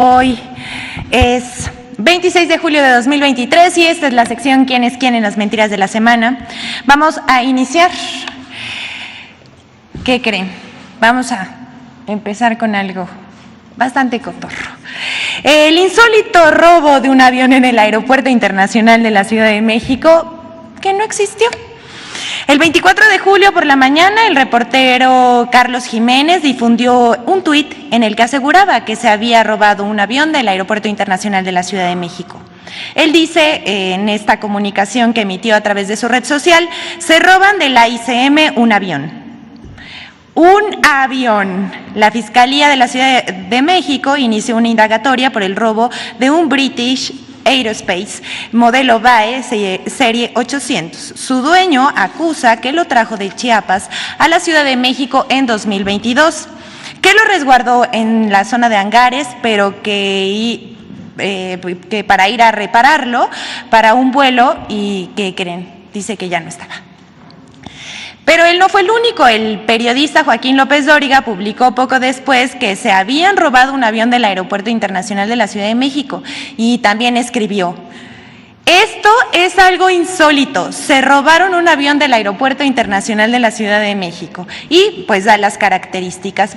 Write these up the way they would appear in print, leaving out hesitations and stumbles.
Hoy es 26 de julio de 2023 y esta es la sección ¿Quién es quién en las mentiras de la semana? Vamos a iniciar. ¿Qué creen? Vamos a empezar con algo bastante cotorro. El insólito robo de un avión en el Aeropuerto Internacional de la Ciudad de México, que no existió. El 24 de julio por la mañana, el reportero Carlos Jiménez difundió un tuit en el que aseguraba que se había robado un avión del Aeropuerto Internacional de la Ciudad de México. Él dice en esta comunicación que emitió a través de su red social: se roban de la ICM un avión. Un avión. La Fiscalía de la Ciudad de México inició una indagatoria por el robo de un British Aerospace modelo BAE serie 800. Su dueño acusa que lo trajo de Chiapas a la Ciudad de México en 2022, que lo resguardó en la zona de hangares, pero que para ir a repararlo para un vuelo y ¿qué creen? Dice que ya no estaba. Pero él no fue el único. El periodista Joaquín López Dóriga publicó poco después que se habían robado un avión del Aeropuerto Internacional de la Ciudad de México y también escribió: esto es algo insólito, se robaron un avión del Aeropuerto Internacional de la Ciudad de México, y pues da las características.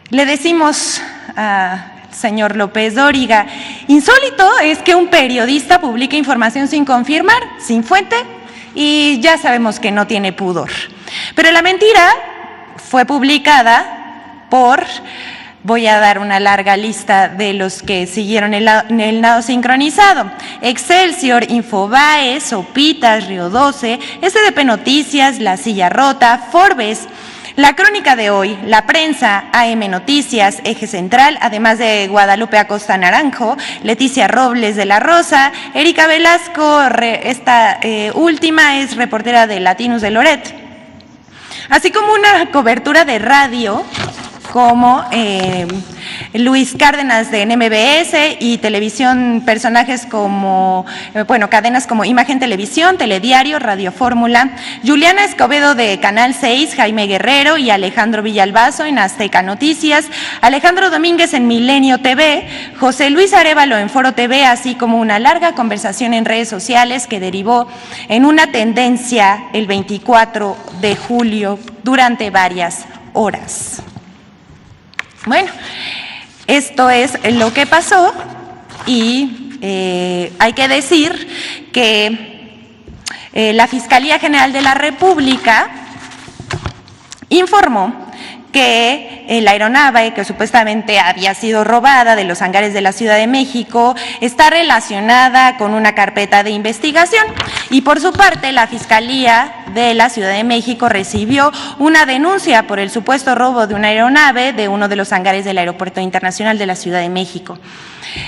Le decimos a señor López Dóriga, insólito es que un periodista publique información sin confirmar, sin fuente, y ya sabemos que no tiene pudor. Pero la mentira fue publicada por, voy a dar una larga lista de los que siguieron el nado sincronizado: Excelsior, Infobae, Sopitas, Río 12, SDP Noticias, La Silla Rota, Forbes, La Crónica de Hoy, La Prensa, AM Noticias, Eje Central, además de Guadalupe Acosta Naranjo, Leticia Robles de la Rosa, Erika Velasco, esta última es reportera de Latinos de Loret, así como una cobertura de radio como Luis Cárdenas de NMBS y televisión, personajes como, cadenas como Imagen Televisión, Telediario, Radio Fórmula, Juliana Escobedo de Canal 6, Jaime Guerrero y Alejandro Villalbazo en Azteca Noticias, Alejandro Domínguez en Milenio TV, José Luis Arévalo en Foro TV, así como una larga conversación en redes sociales que derivó en una tendencia el 24 de julio durante varias horas. Bueno, esto es lo que pasó y hay que decir que la Fiscalía General de la República informó que la aeronave que supuestamente había sido robada de los hangares de la Ciudad de México está relacionada con una carpeta de investigación, y por su parte la Fiscalía de la Ciudad de México recibió una denuncia por el supuesto robo de una aeronave de uno de los hangares del Aeropuerto Internacional de la Ciudad de México.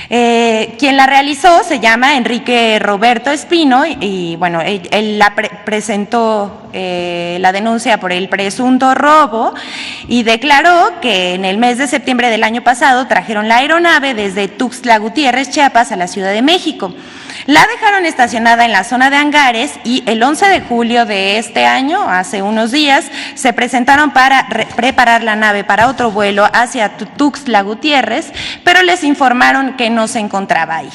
Quien la realizó se llama Enrique Roberto Espino y bueno, él presentó la denuncia por el presunto robo y declaró que en el mes de septiembre del año pasado trajeron la aeronave desde Tuxtla Gutiérrez, Chiapas, a la Ciudad de México. La dejaron estacionada en la zona de hangares y el 11 de julio de este año, hace unos días, se presentaron para preparar la nave para otro vuelo hacia Tuxtla Gutiérrez, pero les informaron que no se encontraba ahí.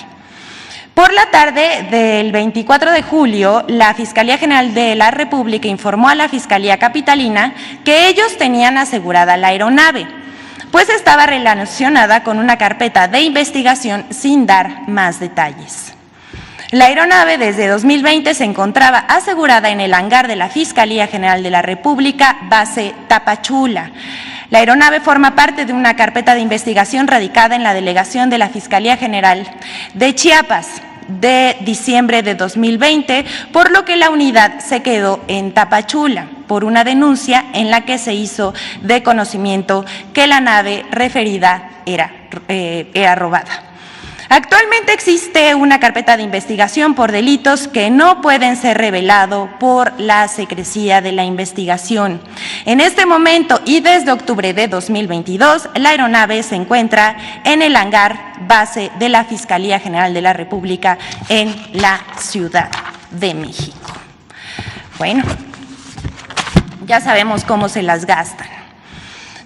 Por la tarde del 24 de julio, la Fiscalía General de la República informó a la Fiscalía Capitalina que ellos tenían asegurada la aeronave, pues estaba relacionada con una carpeta de investigación sin dar más detalles. La aeronave desde 2020 se encontraba asegurada en el hangar de la Fiscalía General de la República, base Tapachula. La aeronave forma parte de una carpeta de investigación radicada en la delegación de la Fiscalía General de Chiapas de diciembre de 2020, por lo que la unidad se quedó en Tapachula por una denuncia en la que se hizo de conocimiento que la nave referida era robada. Actualmente existe una carpeta de investigación por delitos que no pueden ser revelados por la secrecía de la investigación. En este momento y desde octubre de 2022, la aeronave se encuentra en el hangar base de la Fiscalía General de la República en la Ciudad de México. Bueno, ya sabemos cómo se las gastan.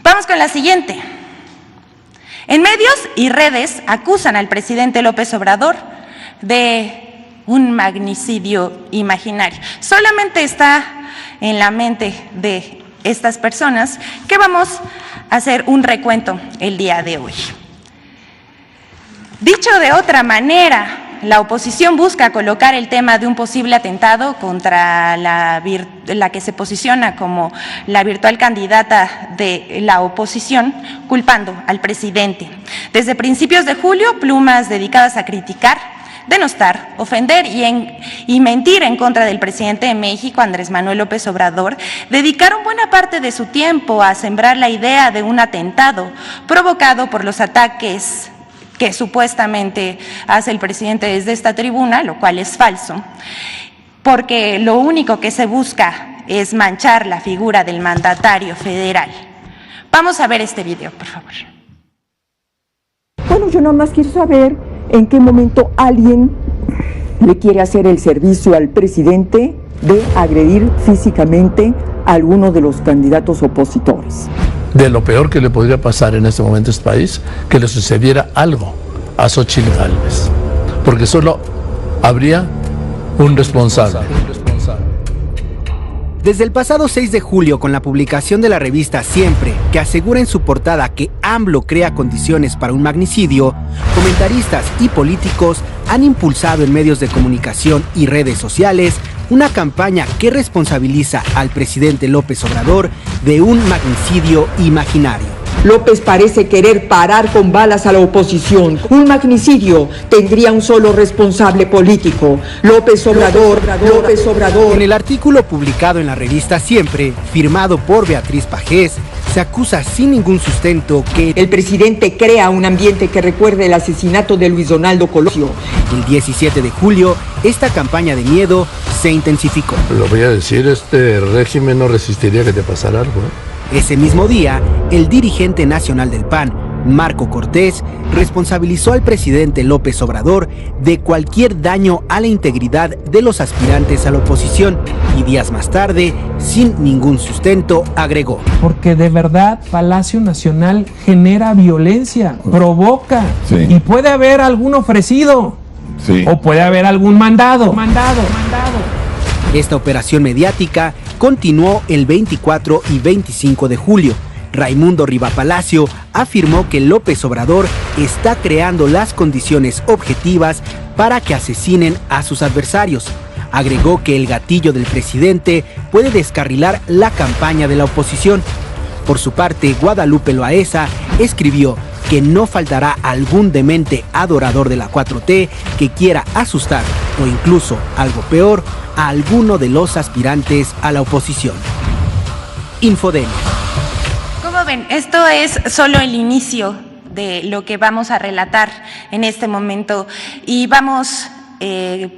Vamos con la siguiente. En medios y redes acusan al presidente López Obrador de un magnicidio imaginario. Solamente está en la mente de estas personas que vamos a hacer un recuento el día de hoy. Dicho de otra manera, la oposición busca colocar el tema de un posible atentado contra la que se posiciona como la virtual candidata de la oposición, culpando al presidente. Desde principios de julio, plumas dedicadas a criticar, denostar, ofender y mentir en contra del presidente de México, Andrés Manuel López Obrador, dedicaron buena parte de su tiempo a sembrar la idea de un atentado provocado por los ataques que supuestamente hace el presidente desde esta tribuna, lo cual es falso, porque lo único que se busca es manchar la figura del mandatario federal. Vamos a ver este video, por favor. Bueno, yo nada más quiero saber en qué momento alguien le quiere hacer el servicio al presidente de agredir físicamente a alguno de los candidatos opositores. De lo peor que le podría pasar en este momento a este país, que le sucediera algo a Xóchitl Gálvez, porque solo habría un responsable. Desde el pasado 6 de julio, con la publicación de la revista Siempre, que asegura en su portada que AMLO crea condiciones para un magnicidio, comentaristas y políticos han impulsado en medios de comunicación y redes sociales una campaña que responsabiliza al presidente López Obrador de un magnicidio imaginario. López parece querer parar con balas a la oposición. Un magnicidio tendría un solo responsable político, López Obrador. En el artículo publicado en la revista Siempre, firmado por Beatriz Pajés, se acusa sin ningún sustento que el presidente crea un ambiente que recuerde el asesinato de Luis Donaldo Colosio. El 17 de julio, esta campaña de miedo se intensificó. Lo voy a decir, este régimen no resistiría que te pasara algo, ¿eh? Ese mismo día, el dirigente nacional del PAN, Marco Cortés, responsabilizó al presidente López Obrador de cualquier daño a la integridad de los aspirantes a la oposición y días más tarde, sin ningún sustento, agregó: porque de verdad Palacio Nacional genera violencia, provoca, y puede haber algún ofrecido, o puede haber algún mandado. Esta operación mediática continuó el 24 y 25 de julio. Raimundo Riva Palacio afirmó que López Obrador está creando las condiciones objetivas para que asesinen a sus adversarios. Agregó que el gatillo del presidente puede descarrilar la campaña de la oposición. Por su parte, Guadalupe Loaesa escribió que no faltará algún demente adorador de la 4T que quiera asustar o incluso, algo peor, a alguno de los aspirantes a la oposición. Infodemia. Como ven, esto es solo el inicio de lo que vamos a relatar en este momento y vamos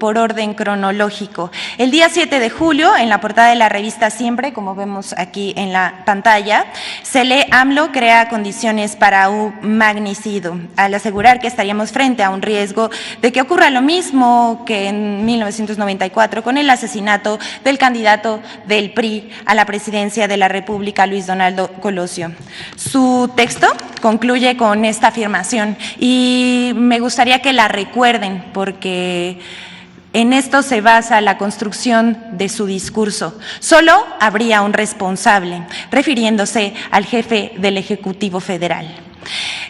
por orden cronológico. El día 7 de julio, en la portada de la revista Siempre, como vemos aquí en la pantalla, se lee: AMLO crea condiciones para un magnicidio, al asegurar que estaríamos frente a un riesgo de que ocurra lo mismo que en 1994 con el asesinato del candidato del PRI a la presidencia de la República, Luis Donaldo Colosio. Su texto concluye con esta afirmación y me gustaría que la recuerden porque en esto se basa la construcción de su discurso. Solo habría un responsable, refiriéndose al jefe del Ejecutivo Federal.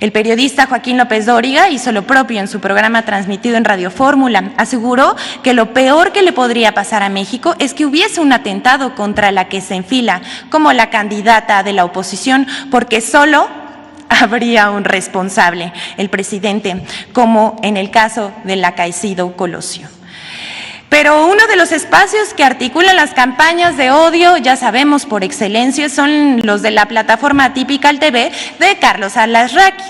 El periodista Joaquín López Dóriga hizo lo propio en su programa transmitido en Radio Fórmula. Aseguró que lo peor que le podría pasar a México es que hubiese un atentado contra la que se enfila como la candidata de la oposición, porque solo habría un responsable, el presidente, como en el caso del acaecido Colosio. Pero uno de los espacios que articulan las campañas de odio, ya sabemos por excelencia, son los de la plataforma Atypical TV de Carlos Alarraqui.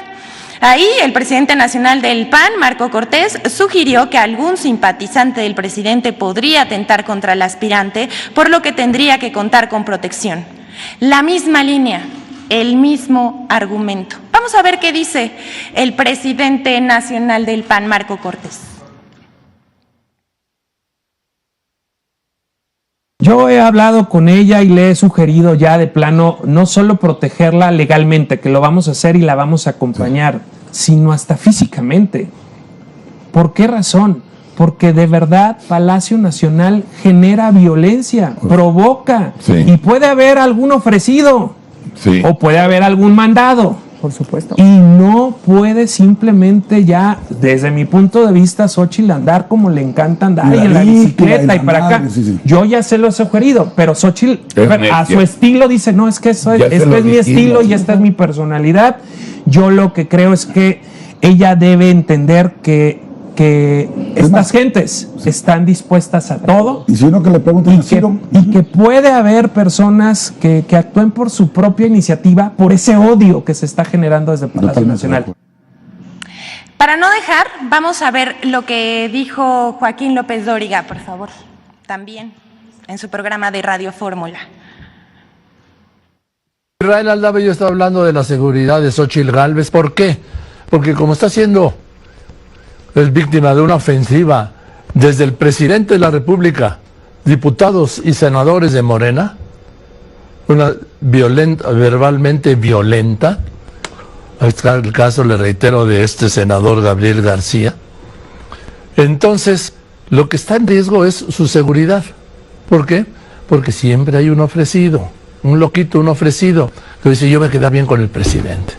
Ahí el presidente nacional del PAN, Marco Cortés, sugirió que algún simpatizante del presidente podría atentar contra el aspirante, por lo que tendría que contar con protección. La misma línea, el mismo argumento. Vamos a ver qué dice el presidente nacional del PAN, Marco Cortés. Yo he hablado con ella y le he sugerido ya de plano no solo protegerla legalmente, que lo vamos a hacer y la vamos a acompañar, sino hasta físicamente. ¿Por qué razón? Porque de verdad Palacio Nacional genera violencia, provoca, y puede haber algún ofrecido, o puede haber algún mandado. Por supuesto. Y no puede simplemente ya, desde mi punto de vista, Xóchitl andar como le encanta andar, y en la bicicleta y para acá. Yo ya se lo he sugerido, pero Xóchitl a su estilo dice, no, es que este es mi estilo y esta es mi personalidad. Yo lo que creo es que ella debe entender que estas gentes están dispuestas a todo, y si uno que le pregunta y que puede haber personas que actúen por su propia iniciativa, por ese odio que se está generando desde Palacio Nacional. Para no dejar, vamos a ver lo que dijo Joaquín López Dóriga, por favor, también en su programa de Radio Fórmula. Israel Aldave, yo estaba hablando de la seguridad de Xóchitl Gálvez. ¿Por qué? Porque como está siendo es víctima de una ofensiva desde el presidente de la República, diputados y senadores de Morena, una verbalmente violenta. Está el caso, le reitero, de este senador Gabriel García. Entonces, lo que está en riesgo es su seguridad. ¿Por qué? Porque siempre hay un ofrecido, un loquito, un ofrecido, que dice, yo me quedé bien con el presidente.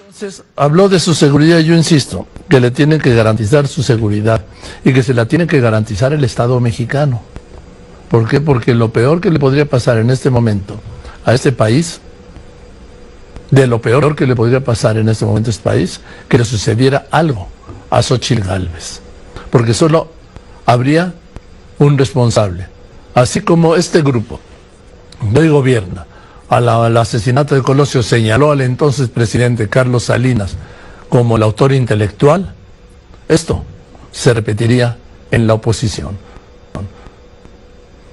Entonces, habló de su seguridad. Yo insisto que le tienen que garantizar su seguridad y que se la tiene que garantizar el Estado mexicano. ¿Por qué? Porque lo peor que le podría pasar en este momento a este país, de lo peor que le podría pasar en este momento a este país, que le sucediera algo a Xóchitl Gálvez. Porque solo habría un responsable. Así como este grupo de hoy gobierna, al asesinato de Colosio señaló al entonces presidente Carlos Salinas como el autor intelectual, esto se repetiría en la oposición.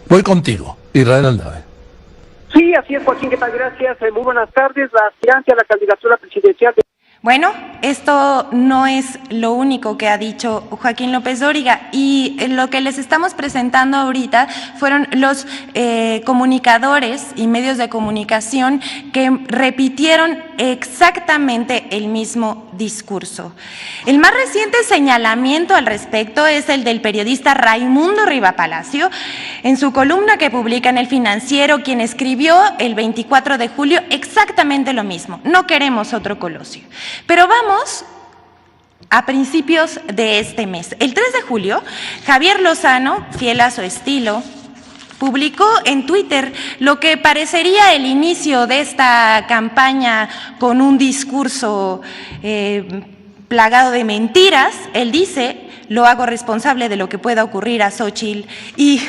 Voy contigo, Israel Aldave. Sí, así es, Joaquín, ¿qué tal? Gracias. Muy buenas tardes. La aspirancia a la candidatura presidencial de... Bueno, esto no es lo único que ha dicho Joaquín López Dóriga, y lo que les estamos presentando ahorita fueron los comunicadores y medios de comunicación que repitieron exactamente el mismo discurso. El más reciente señalamiento al respecto es el del periodista Raimundo Rivapalacio en su columna que publica en El Financiero, quien escribió el 24 de julio exactamente lo mismo: no queremos otro Colosio. Pero vamos a principios de este mes. El 3 de julio, Javier Lozano, fiel a su estilo, publicó en Twitter lo que parecería el inicio de esta campaña con un discurso plagado de mentiras. Él dice: lo hago responsable de lo que pueda ocurrir a Xóchitl y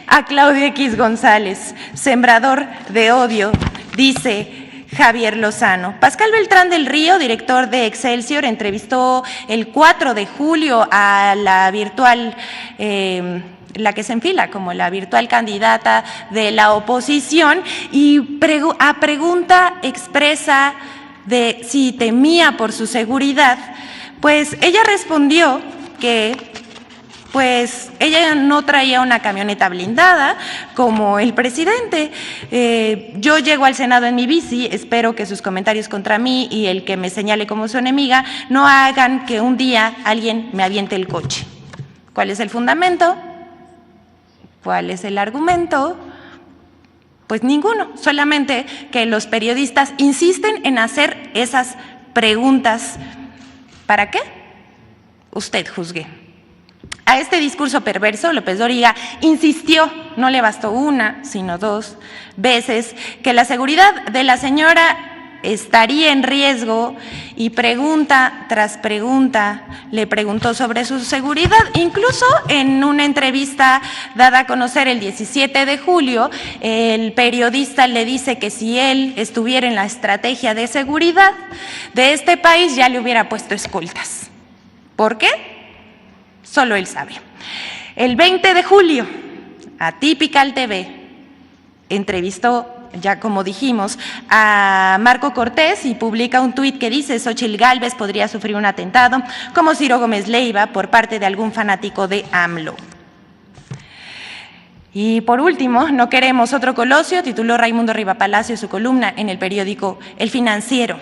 a Claudio X González, sembrador de odio, dice Javier Lozano. Pascal Beltrán del Río, director de Excelsior, entrevistó el 4 de julio a la virtual, la que se enfila como la virtual candidata de la oposición, y a pregunta expresa de si temía por su seguridad, pues ella respondió que pues ella no traía una camioneta blindada como el presidente. Yo llego al Senado en mi bici, espero que sus comentarios contra mí y el que me señale como su enemiga no hagan que un día alguien me aviente el coche. ¿Cuál es el fundamento? ¿Cuál es el argumento? Pues ninguno, solamente que los periodistas insisten en hacer esas preguntas. ¿Para qué? Usted juzgue. A este discurso perverso, López Dóriga insistió, no le bastó una, sino dos veces, que la seguridad de la señora estaría en riesgo, y pregunta tras pregunta le preguntó sobre su seguridad. Incluso en una entrevista dada a conocer el 17 de julio, el periodista le dice que si él estuviera en la estrategia de seguridad de este país ya le hubiera puesto escoltas. ¿Por qué? Solo él sabe. El 20 de julio, Atypical TV entrevistó, ya como dijimos, a Marco Cortés y publica un tuit que dice: Xóchitl Gálvez podría sufrir un atentado como Ciro Gómez Leiva por parte de algún fanático de AMLO. Y por último, no queremos otro Colosio, tituló Raimundo Rivapalacio su columna en el periódico El Financiero.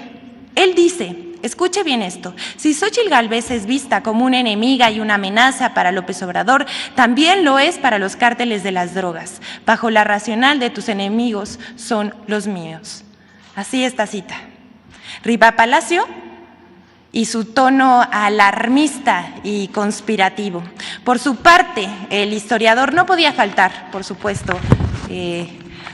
Él dice, escuche bien esto, si Xóchitl Gálvez es vista como una enemiga y una amenaza para López Obrador, también lo es para los cárteles de las drogas. Bajo la racional de tus enemigos son los míos. Así esta cita. Riva Palacio y su tono alarmista y conspirativo. Por su parte, el historiador no podía faltar, por supuesto,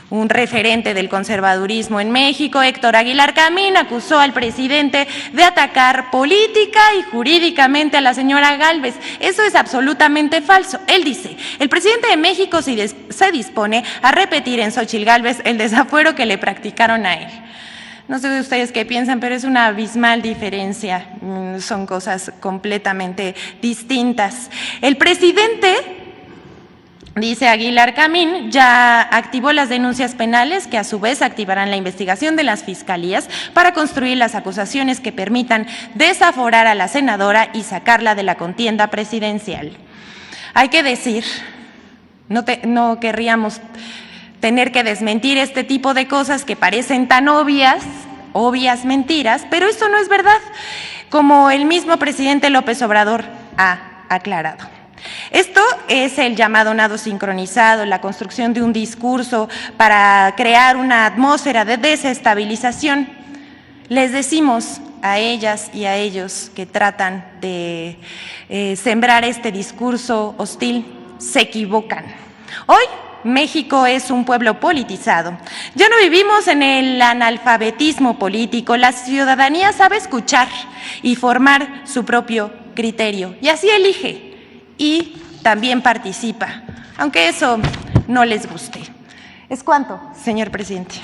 un referente del conservadurismo en México, Héctor Aguilar Camín, acusó al presidente de atacar política y jurídicamente a la señora Gálvez. Eso es absolutamente falso. Él dice, el presidente de México se dispone a repetir en Xóchitl Gálvez el desafuero que le practicaron a él. No sé ustedes qué piensan, pero es una abismal diferencia, son cosas completamente distintas. El presidente, dice Aguilar Camín, ya activó las denuncias penales que a su vez activarán la investigación de las fiscalías para construir las acusaciones que permitan desaforar a la senadora y sacarla de la contienda presidencial. Hay que decir, no querríamos tener que desmentir este tipo de cosas que parecen tan obvias mentiras, pero esto no es verdad, como el mismo presidente López Obrador ha aclarado. Esto es el llamado nado sincronizado, la construcción de un discurso para crear una atmósfera de desestabilización. Les decimos a ellas y a ellos que tratan de sembrar este discurso hostil, se equivocan. Hoy México es un pueblo politizado. Ya no vivimos en el analfabetismo político. La ciudadanía sabe escuchar y formar su propio criterio. Y así elige y también participa, aunque eso no les guste. ¿Es cuánto, señor presidente?